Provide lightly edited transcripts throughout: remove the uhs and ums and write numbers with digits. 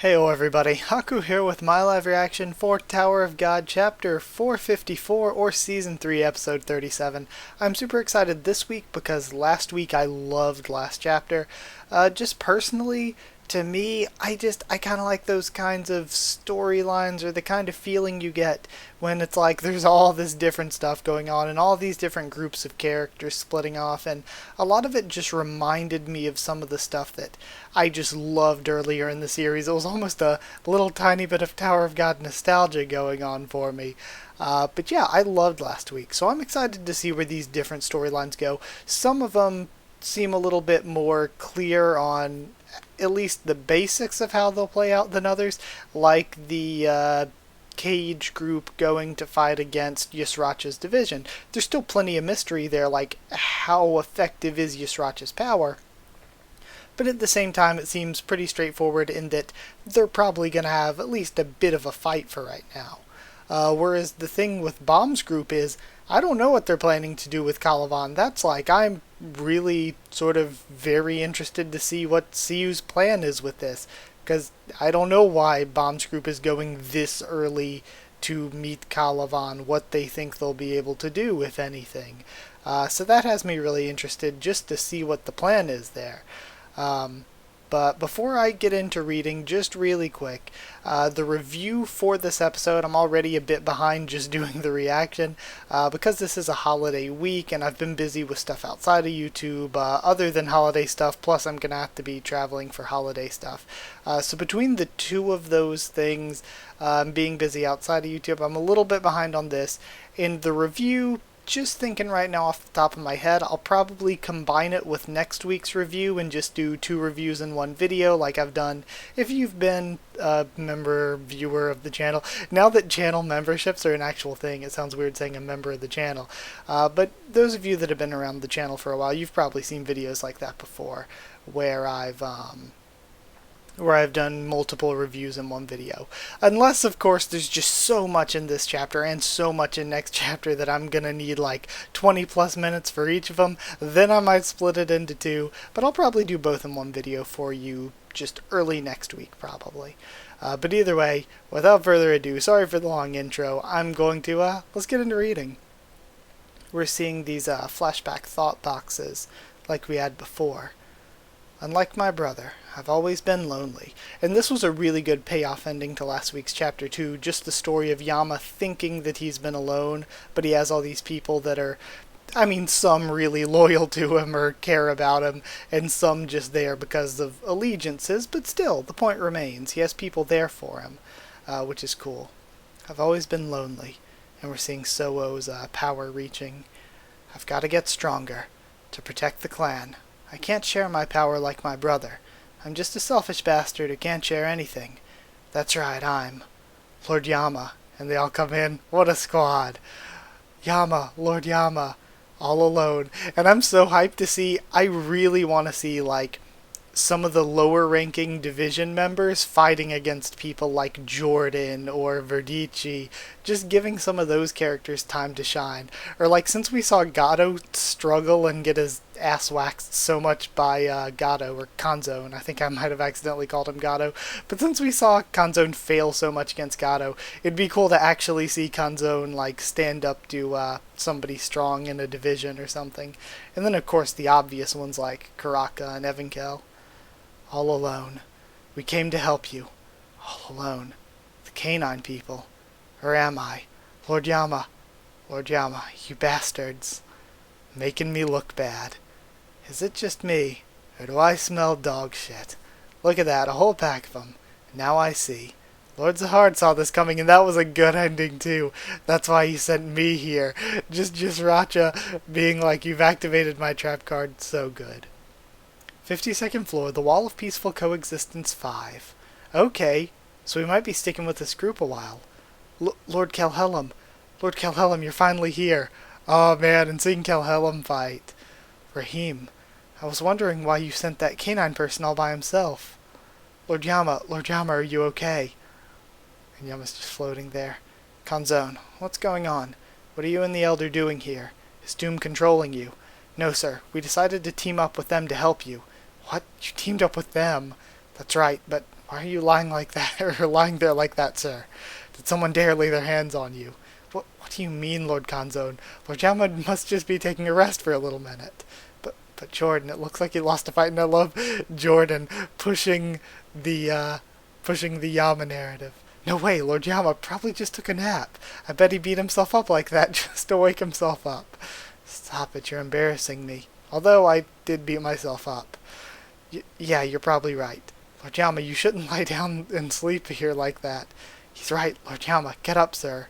Heyo everybody, Haku here with my live reaction for Tower of God chapter 454 or season 3 episode 37. I'm super excited this week because last week I loved last chapter. Just personally, to me, I kind of like those kinds of storylines or the kind of feeling you get when it's like there's all this different stuff going on and all these different groups of characters splitting off, and a lot of it just reminded me of some of the stuff that I just loved earlier in the series. It was almost a little tiny bit of Tower of God nostalgia going on for me. But yeah, I loved last week, so I'm excited to see where these different storylines go. Some of them seem a little bit more clear on at least the basics of how they'll play out than others, like the Cage group going to fight against Yusracha's division. There's still plenty of mystery there, like how effective is Yusracha's power, but at the same time it seems pretty straightforward in that they're probably going to have at least a bit of a fight for right now. Whereas the thing with Bomb's group is, I don't know what they're planning to do with Calavan. That's like, I'm really sort of very interested to see what CU's plan is with this, because I don't know why Bomb's group is going this early to meet Calavan, what they think they'll be able to do, if anything. So that has me really interested just to see what the plan is there. But before I get into reading, just really quick, the review for this episode, I'm already a bit behind just doing the reaction, because this is a holiday week and I've been busy with stuff outside of YouTube, other than holiday stuff, plus I'm going to have to be traveling for holiday stuff. So between the two of those things, being busy outside of YouTube, I'm a little bit behind on this. In the review, just thinking right now off the top of my head, I'll probably combine it with next week's review and just do 2 reviews in one video like I've done if you've been a member viewer of the channel. Now that channel memberships are an actual thing, it sounds weird saying a member of the channel. But those of you that have been around the channel for a while, you've probably seen videos like that before, where I've done multiple reviews in one video. Unless, of course, there's just so much in this chapter and so much in next chapter that I'm gonna need like 20 plus minutes for each of them. Then I might split it into 2, but I'll probably do both in one video for you just early next week, probably. But either way, without further ado, sorry for the long intro, I'm going to, let's get into reading. We're seeing these flashback thought boxes like we had before. Unlike my brother, I've always been lonely. And this was a really good payoff ending to last week's chapter 2, just the story of Yama thinking that he's been alone, but he has all these people that are, I mean, some really loyal to him or care about him, and some just there because of allegiances, but still, the point remains, he has people there for him, which is cool. I've always been lonely, and we're seeing Sowo's power reaching. I've got to get stronger to protect the clan. I can't share my power like my brother. I'm just a selfish bastard who can't share anything. That's right, I'm Lord Yama. And they all come in. What a squad. Yama, Lord Yama, all alone. And I'm so hyped to see, I really want to see, like, some of the lower ranking division members fighting against people like Jordan or Verdici, just giving some of those characters time to shine. Or like, since we saw Gato struggle and get his ass waxed so much by Gato, or Kanzone, I think I might have accidentally called him Gato, but since we saw Kanzone fail so much against Gato, it'd be cool to actually see Kanzone like stand up to somebody strong in a division or something. And then of course the obvious ones like Karaka and Evankel. All alone. We came to help you. All alone. The canine people. Or am I? Lord Yama. Lord Yama, you bastards. Making me look bad. Is it just me? Or do I smell dog shit? Look at that, a whole pack of them. Now I see. Lord Zahard saw this coming, and that was a good ending too. That's why he sent me here. Just Racha being like, you've activated my trap card. So good. 52nd floor, the Wall of Peaceful Coexistence 5. Okay, so we might be sticking with this group a while. Lord Kelhelm. Lord Kelhelm, you're finally here. Oh man, and seeing Kelhelm fight. Rahim, I was wondering why you sent that canine person all by himself. Lord Yama, are you okay? And Yama's just floating there. Kanzone, what's going on? What are you and the Elder doing here? Is Doom controlling you? No, sir, we decided to team up with them to help you. What? You teamed up with them? That's right, but Why are you lying like that, or lying there like that, sir? Did someone dare lay their hands on you? What do you mean, Lord Kanzone? Lord Yama must just be taking a rest for a little minute. But Jordan, it looks like he lost a fight, and I love Jordan pushing the Yama narrative. No way, Lord Yama probably just took a nap. I bet he beat himself up like that just to wake himself up. Stop it, you're embarrassing me. Although I did beat myself up. Yeah, you're probably right. Lord Yama, you shouldn't lie down and sleep here like that. He's right, Lord Yama. Get up, sir.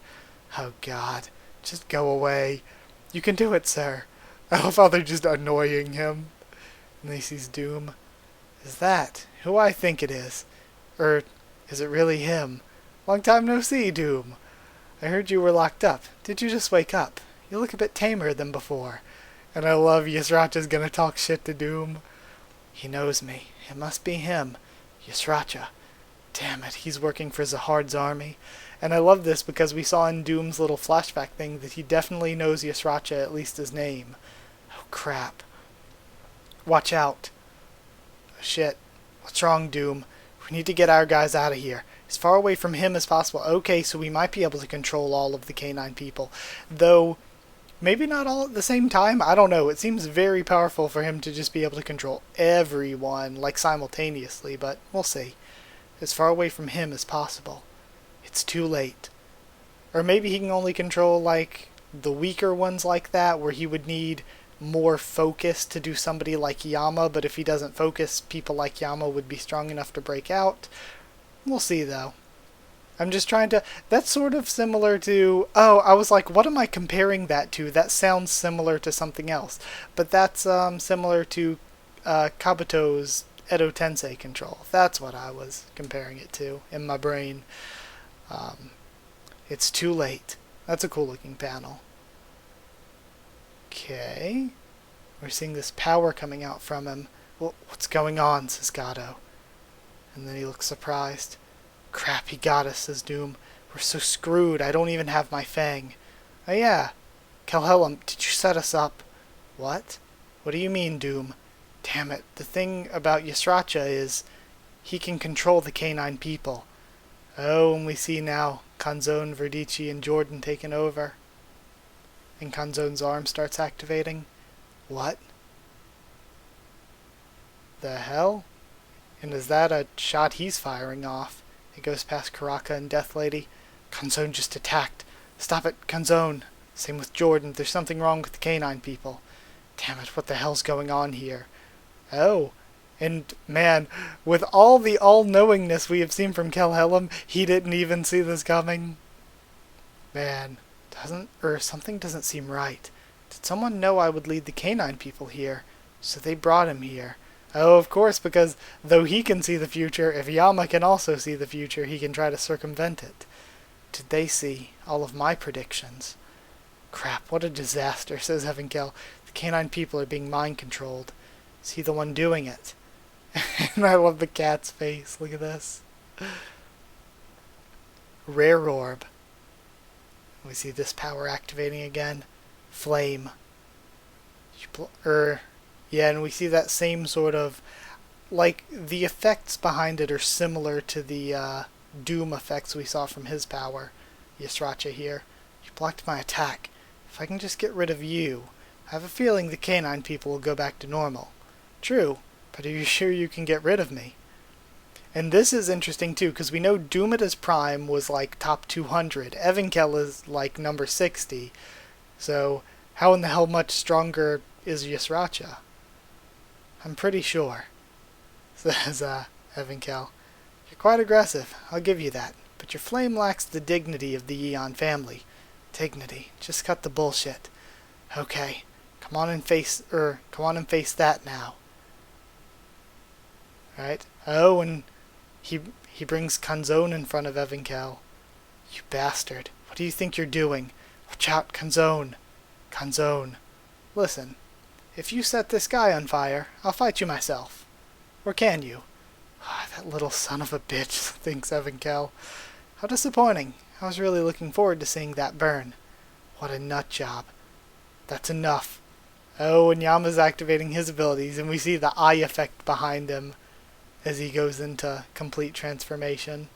Oh, God. Just go away. You can do it, sir. I love how they're just annoying him. And he sees Doom. Is that who I think it is? Or is it really him? Long time no see, Doom. I heard you were locked up. Did you just wake up? You look a bit tamer than before. And I love Yusracha's gonna talk shit to Doom. He knows me. It must be him. Yusracha. Damn it, he's working for Zahard's army. And I love this because we saw in Doom's little flashback thing that he definitely knows Yusracha, at least his name. Oh crap. Watch out. Oh, shit. What's wrong, Doom? We need to get our guys out of here. As far away from him as possible. Okay, so we might be able to control all of the canine people. Though, maybe not all at the same time. I don't know. It seems very powerful for him to just be able to control everyone, like simultaneously, but we'll see. As far away from him as possible. It's too late. Or maybe he can only control, like, the weaker ones like that, where he would need more focus to do somebody like Yama, but if he doesn't focus, people like Yama would be strong enough to break out. We'll see, though. I'm just trying to... That's sort of similar to... Oh, I was like, what am I comparing that to? That sounds similar to something else. But that's similar to Kabuto's Edo Tensei control. That's what I was comparing it to in my brain. It's too late. That's a cool looking panel. Okay. We're seeing this power coming out from him. Well, what's going on, says Gato. And then he looks surprised. Crap, he got us, says Doom. We're so screwed, I don't even have my fang. Oh yeah. Kelhelm, did you set us up? What? What do you mean, Doom? Damn it, the thing about Yusracha is he can control the canine people. Oh, and we see now Kanzone, Verdici, and Jordan taking over. And Kanzone's arm starts activating. What? The hell? And is that a shot he's firing off? It goes past Karaka and Death Lady. Kanzone just attacked. Stop it, Kanzone. Same with Jordan. There's something wrong with the canine people. Damn it, what the hell's going on here? Oh, and man, with all the all-knowingness we have seen from Kelhelm, he didn't even see this coming. Man, something doesn't seem right. Did someone know I would lead the canine people here? So they brought him here. Oh, of course, because though he can see the future, if Yama can also see the future, he can try to circumvent it. Did they see all of my predictions? Crap, what a disaster, says Evankel. The canine people are being mind-controlled. Is he the one doing it? And I love the cat's face. Look at this. Rare orb. We see this power activating again. Flame. Yeah, and we see that same sort of... Like, the effects behind it are similar to the Doom effects we saw from his power. Yusracha here. You blocked my attack. If I can just get rid of you, I have a feeling the canine people will go back to normal. True, but are you sure you can get rid of me? And this is interesting too, because we know Doom at his prime was like top 200. Evankel is like number 60. So, how in the hell much stronger is Yusracha? I'm pretty sure, says Evankel. You're quite aggressive, I'll give you that. But your flame lacks the dignity of the Aeon family. Dignity, just cut the bullshit. Okay, come on and face that now. Right? Oh, and he brings Kanzone in front of Evankel. You bastard. What do you think you're doing? Watch out, Kanzone. Kanzone. Listen, if you set this guy on fire, I'll fight you myself. Or can you? Ah, that little son of a bitch, thinks Evankel. How disappointing. I was really looking forward to seeing that burn. What a nut job. That's enough. Oh, and Yama's activating his abilities, and we see the eye effect behind him. as he goes into complete transformation.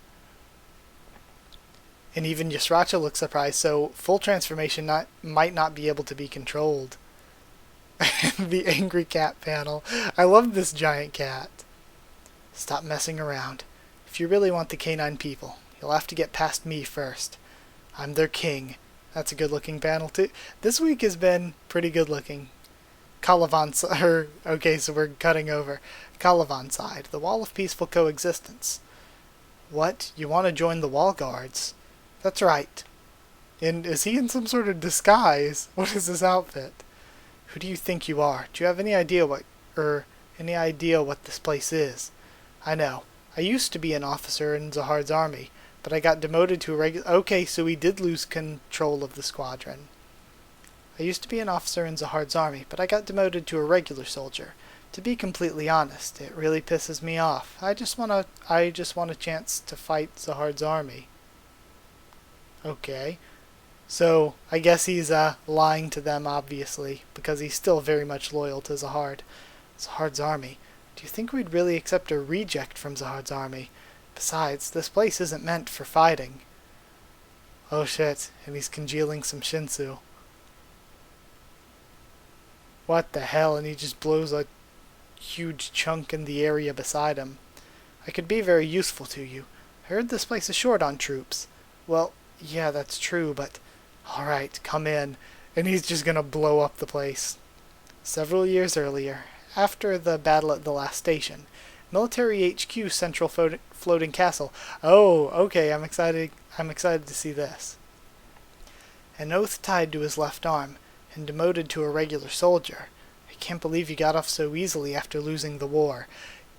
And even Yasracha looks surprised, so full transformation might not be able to be controlled. The angry cat panel. I love this giant cat. Stop messing around. If you really want the canine people, you'll have to get past me first. I'm their king. That's a good-looking panel, too. This week has been pretty good-looking. Calavan, okay, so we're cutting over. Calavan side, the Wall of Peaceful Coexistence. What? You want to join the Wall Guards? That's right. And is he in some sort of disguise? What is this outfit? Who do you think you are? Do you have any idea what this place is? I know. I used to be an officer in Zahard's army, but I got demoted to a regular... Okay, so he did lose control of the squadron. I used to be an officer in Zahard's army, but I got demoted to a regular soldier. To be completely honest, it really pisses me off. I just want a chance to fight Zahard's army. Okay. So, I guess he's lying to them, obviously, because he's still very much loyal to Zahard. Zahard's army. Do you think we'd really accept a reject from Zahard's army? Besides, this place isn't meant for fighting. Oh shit, and he's congealing some Shinsu. What the hell, and he just blows a huge chunk in the area beside him. I could be very useful to you. I heard this place is short on troops. Well, yeah, that's true, but... Alright, come in. And he's just gonna blow up the place. Several years earlier, after the battle at the last station, Military HQ Central Floating Castle. Oh, okay, I'm excited to see this. An oath tied to his left arm, and demoted to a regular soldier. I can't believe you got off so easily after losing the war.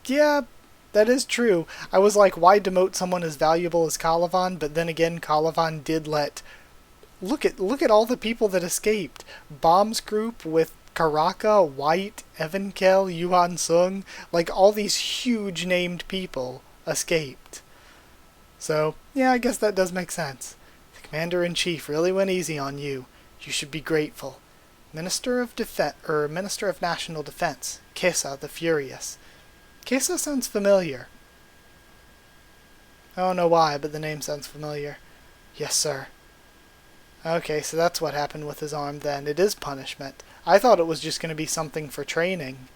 Yeah, that is true. I was like, why demote someone as valuable as Calavan? But then again, Calavan did let... Look at all the people that escaped. Bomb's group with Karaka, White, Evankel, Yuan Sung, like all these huge named people escaped. So, yeah, I guess that does make sense. The Commander-in-Chief really went easy on you. You should be grateful. Minister of National Defense, Kesa the Furious. Kesa sounds familiar. I don't know why, but the name sounds familiar. Yes, sir. Okay, so that's what happened with his arm then. It is punishment. I thought it was just going to be something for training,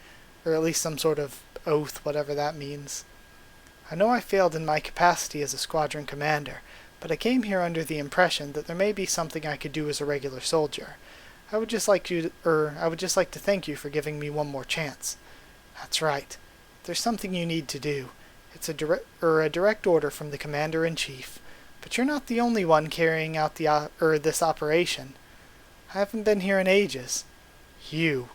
or at least some sort of oath, whatever that means. I know I failed in my capacity as a squadron commander, but I came here under the impression that there may be something I could do as a regular soldier. I would just like to thank you for giving me one more chance. That's right. There's something you need to do. It's a direct order from the Commander-in-Chief. But you're not the only one carrying out this operation. I haven't been here in ages. You,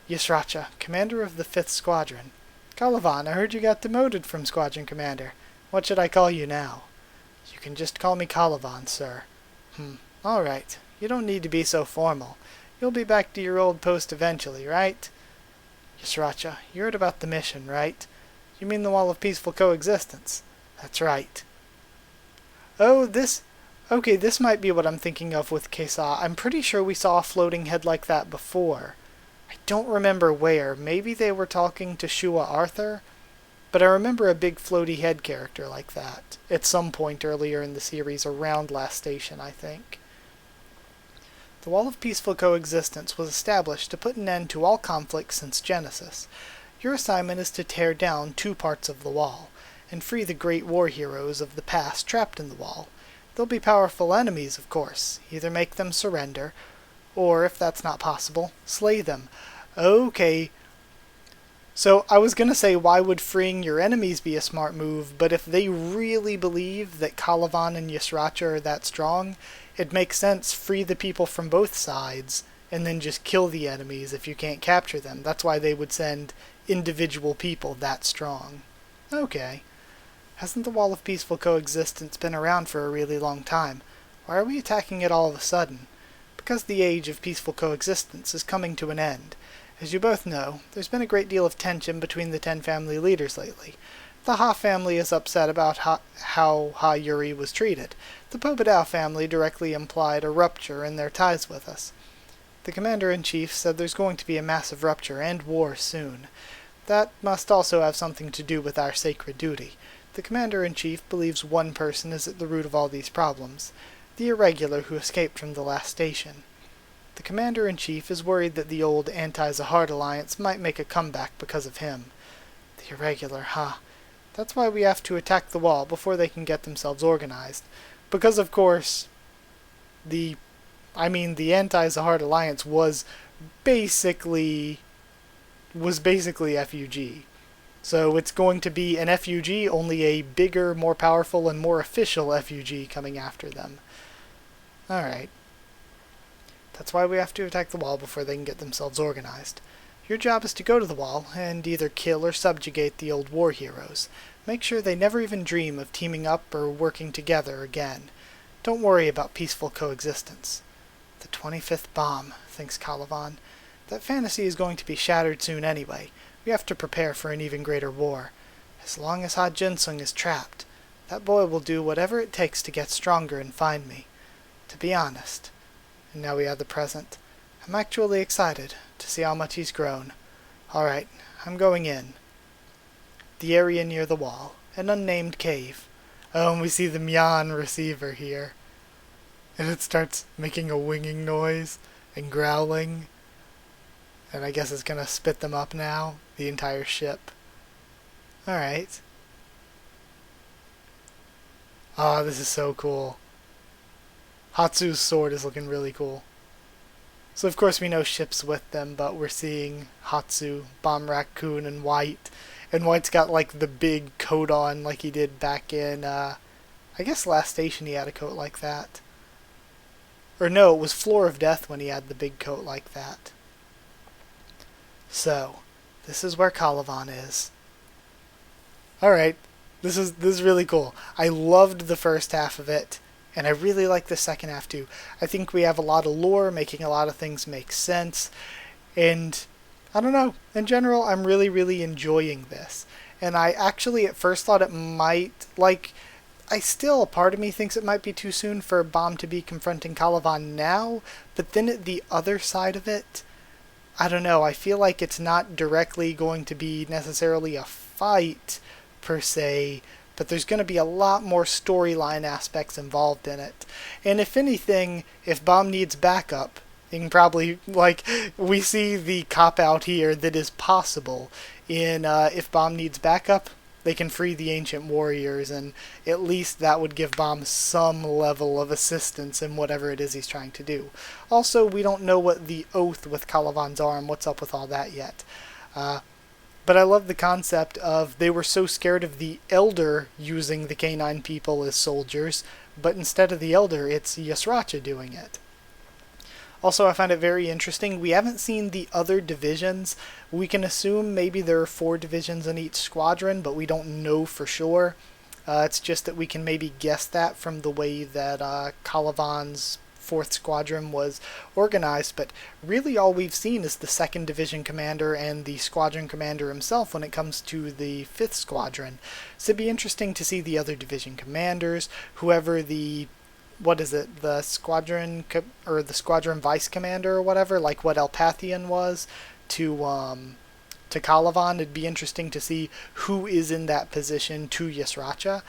Yasracha, commander of the 5th Squadron. Calavan, I heard you got demoted from Squadron Commander. What should I call you now? You can just call me Calavan, sir. Alright. You don't need to be so formal. You'll be back to your old post eventually, right? Yasracha, you heard about the mission, right? You mean the Wall of Peaceful Coexistence? That's right. Oh, this might be what I'm thinking of with Kesa. I'm pretty sure we saw a floating head like that before. I don't remember where. Maybe they were talking to Shua Arthur? But I remember a big floaty head character like that, at some point earlier in the series, around last station, I think. The Wall of Peaceful Coexistence was established to put an end to all conflict since Genesis. Your assignment is to tear down 2 parts of the wall, and free the great war heroes of the past trapped in the wall. They'll be powerful enemies, of course. Either make them surrender, or, if that's not possible, slay them. Okay. So, I was gonna say, why would freeing your enemies be a smart move, but if they really believe that Calavan and Yasracha are that strong, it makes sense, free the people from both sides, and then just kill the enemies if you can't capture them. That's why they would send individual people that strong. Okay. Hasn't the Wall of Peaceful Coexistence been around for a really long time? Why are we attacking it all of a sudden? Because the age of peaceful coexistence is coming to an end. As you both know, there's been a great deal of tension between the 10 family leaders lately. The Ha family is upset about how Ha Yuri was treated. The Pobedao family directly implied a rupture in their ties with us. The Commander-in-Chief said there's going to be a massive rupture and war soon. That must also have something to do with our sacred duty. The Commander-in-Chief believes one person is at the root of all these problems, the irregular who escaped from the last station. The Commander-in-Chief is worried that the old Anti-Zahard Alliance might make a comeback because of him. The irregular, huh? That's why we have to attack the wall before they can get themselves organized. Because, of course, the Anti-Zahard Alliance was basically FUG. So it's going to be an FUG, only a bigger, more powerful, and more official FUG coming after them. Alright. That's why we have to attack the wall before they can get themselves organized. Your job is to go to the wall and either kill or subjugate the old war heroes. Make sure they never even dream of teaming up or working together again. Don't worry about peaceful coexistence. The 25th bomb, thinks Calivan. That fantasy is going to be shattered soon anyway. We have to prepare for an even greater war. As long as Ha Jinsung is trapped, that boy will do whatever it takes to get stronger and find me. To be honest, and now we have the present, I'm actually excited to see how much he's grown. Alright, I'm going in. The area near the wall, an unnamed cave. Oh, and we see the Myan receiver here. And it starts making a winging noise and growling. And I guess it's gonna spit them up now, the entire ship. Alright. Oh, this is so cool. Hatsu's sword is looking really cool. So of course we know Ship's with them, but we're seeing Hatsu, Bomb Raccoon, and White. And White's got like the big coat on like he did back in, I guess last station he had a coat like that. Or no, it was Floor of Death when he had the big coat like that. So, this is where Calivan is. Alright, this is really cool. I loved the first half of it, and I really like the second half too. I think we have a lot of lore, making a lot of things make sense, and I don't know, in general, I'm really, really enjoying this. And I actually at first thought it might, a part of me thinks it might be too soon for Bomb to be confronting Calivan now, but then at the other side of it, I don't know, I feel like it's not directly going to be necessarily a fight, per se, but there's going to be a lot more storyline aspects involved in it. And if anything, if Bomb needs backup, you can probably, we see the cop-out here that is possible in, if Bomb needs backup, they can free the ancient warriors, and at least that would give Bomb some level of assistance in whatever it is he's trying to do. Also, we don't know what the oath with Calivan's arm, what's up with all that yet. But I love the concept of they were so scared of the Elder using the K9 people as soldiers, but instead of the Elder, it's Yasracha doing it. Also, I find it very interesting. We haven't seen the other divisions. We can assume maybe there are 4 divisions in each squadron, but we don't know for sure. It's just that we can maybe guess that from the way that Calivan's 4th Squadron was organized, but really all we've seen is the 2nd Division Commander and the Squadron Commander himself when it comes to the 5th Squadron. So it'd be interesting to see the other Division Commanders, whoever the the Squadron or the Squadron Vice Commander or whatever, like what Elpathian was to Calivan. It'd be interesting to see who is in that position to Yasracha.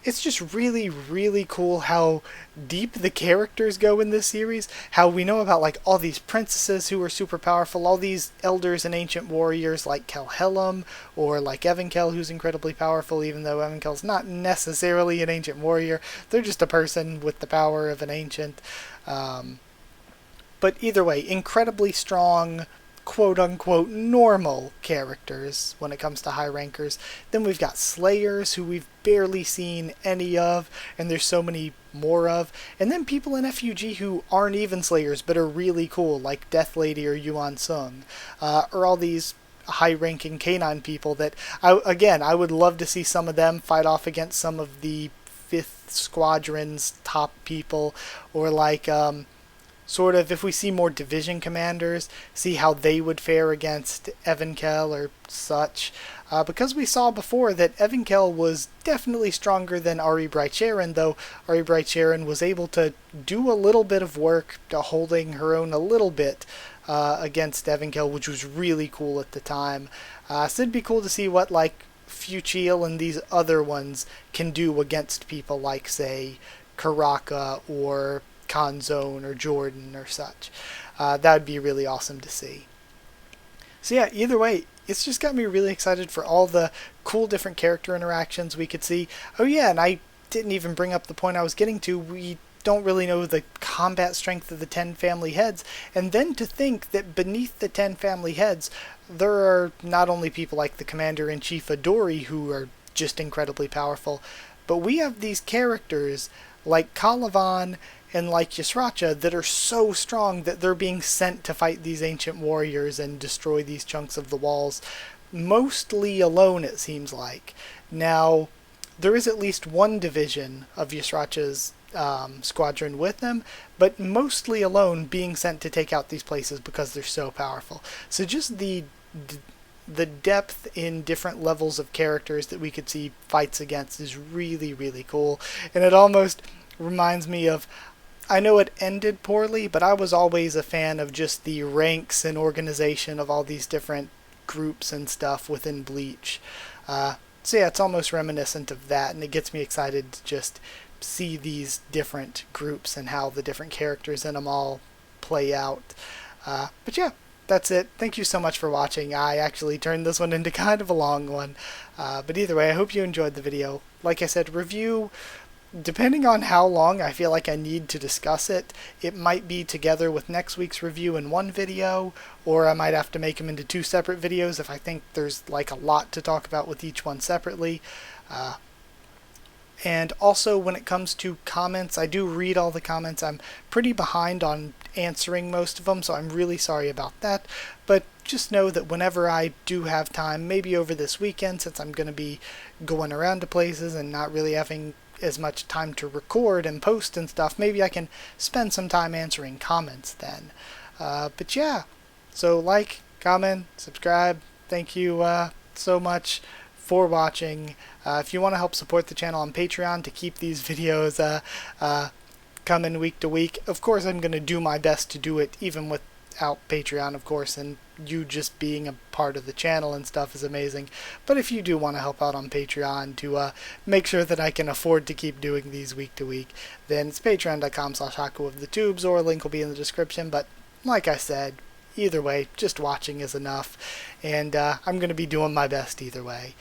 It's just really, really cool how deep the characters go in this series. How we know about all these princesses who are super powerful, all these elders and ancient warriors like Kelhelm, or like Evankel, who's incredibly powerful, even though Evankel's not necessarily an ancient warrior. They're just a person with the power of an ancient. But either way, incredibly strong, quote-unquote normal characters when it comes to high rankers. Then we've got Slayers, who we've barely seen any of, and there's so many more of. And then people in FUG who aren't even Slayers, but are really cool, like Death Lady or Yuan Sung, or all these high-ranking K9 people that, I would love to see some of them fight off against some of the 5th Squadron's top people, or sort of, if we see more division commanders, see how they would fare against Evenkel or such. Because we saw before that Evenkel was definitely stronger than Ari Brightsharon, though Ari Brightsharon was able to do a little bit of work to holding her own a little bit against Evenkel, which was really cool at the time. So it'd be cool to see what, like, Fuchil and these other ones can do against people like, say, Karaka or Kanzone or Jordan or such. That would be really awesome to see. So yeah, either way, it's just got me really excited for all the cool different character interactions we could see. Oh yeah, and I didn't even bring up the point I was getting to. We don't really know the combat strength of the 10 family heads, and then to think that beneath the 10 family heads there are not only people like the Commander-in-Chief Adori who are just incredibly powerful, but we have these characters like Calavan and like Yasracha that are so strong that they're being sent to fight these ancient warriors and destroy these chunks of the walls, mostly alone it seems like. Now, there is at least one division of Yasracha's squadron with them, but mostly alone, being sent to take out these places because they're so powerful. So just the depth in different levels of characters that we could see fights against is really, really cool. And it almost reminds me of, I know it ended poorly, but I was always a fan of just the ranks and organization of all these different groups and stuff within Bleach. So yeah, it's almost reminiscent of that, and it gets me excited to just see these different groups and how the different characters in them all play out. But yeah, that's it. Thank you so much for watching. I actually turned this one into kind of a long one. But either way, I hope you enjoyed the video. Like I said, review, depending on how long I feel like I need to discuss it, it might be together with next week's review in one video, or I might have to make them into 2 separate videos if I think there's like a lot to talk about with each one separately. And also, when it comes to comments, I do read all the comments. I'm pretty behind on answering most of them, so I'm really sorry about that. But just know that whenever I do have time, maybe over this weekend, since I'm going to be going around to places and not really having as much time to record and post and stuff, maybe I can spend some time answering comments then. But yeah, so like, comment, subscribe. Thank you so much for watching. If you want to help support the channel on Patreon to keep these videos coming week to week, of course I'm going to do my best to do it even without Patreon, of course, and you just being a part of the channel and stuff is amazing. But if you do want to help out on Patreon to make sure that I can afford to keep doing these week to week, then it's patreon.com/Haku of the Tubes, or a link will be in the description. But like I said, either way, just watching is enough, and I'm going to be doing my best either way.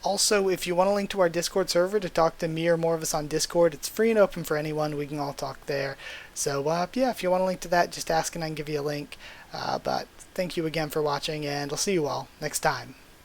Also, if you want a link to our Discord server to talk to me or more of us on Discord, it's free and open for anyone. We can all talk there. So, yeah, if you want a link to that, just ask and I can give you a link. But thank you again for watching, and I'll see you all next time.